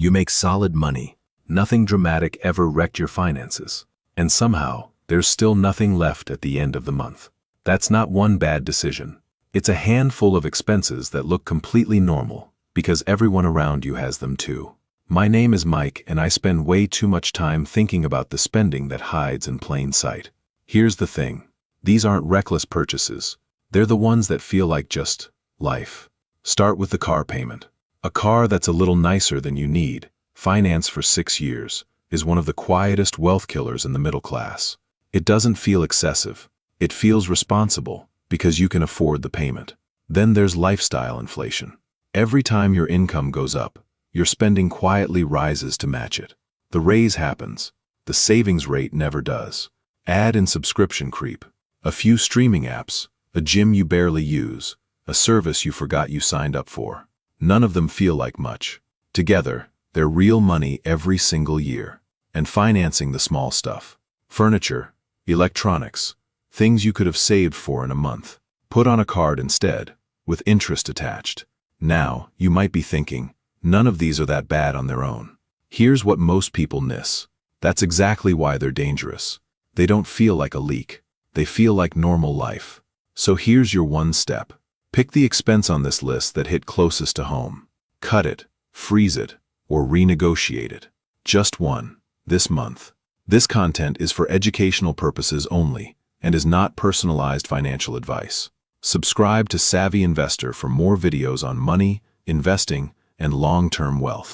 You make solid money. Nothing dramatic ever wrecked your finances. And somehow, there's still nothing left at the end of the month. That's not one bad decision. It's a handful of expenses that look completely normal, because everyone around you has them too. My name is Mike, and I spend way too much time thinking about the spending that hides in plain sight. Here's the thing. These aren't reckless purchases. They're the ones that feel like just life. Start with the car payment. A car that's a little nicer than you need, financed for 6 years, is one of the quietest wealth killers in the middle class. It doesn't feel excessive. It feels responsible because you can afford the payment. Then there's lifestyle inflation. Every time your income goes up, your spending quietly rises to match it. The raise happens. The savings rate never does. Add in subscription creep. A few streaming apps, a gym you barely use, a service you forgot you signed up for. None of them feel like much. Together, they're real money every single year. And financing the small stuff. Furniture, electronics, things you could have saved for in a month. Put on a card instead, with interest attached. Now, you might be thinking, none of these are that bad on their own. Here's what most people miss. That's exactly why they're dangerous. They don't feel like a leak. They feel like normal life. So here's your one step. Pick the expense on this list that hit closest to home. Cut it, freeze it, or renegotiate it. Just one, this month. This content is for educational purposes only and is not personalized financial advice. Subscribe to Savvy Investor for more videos on money, investing, and long-term wealth.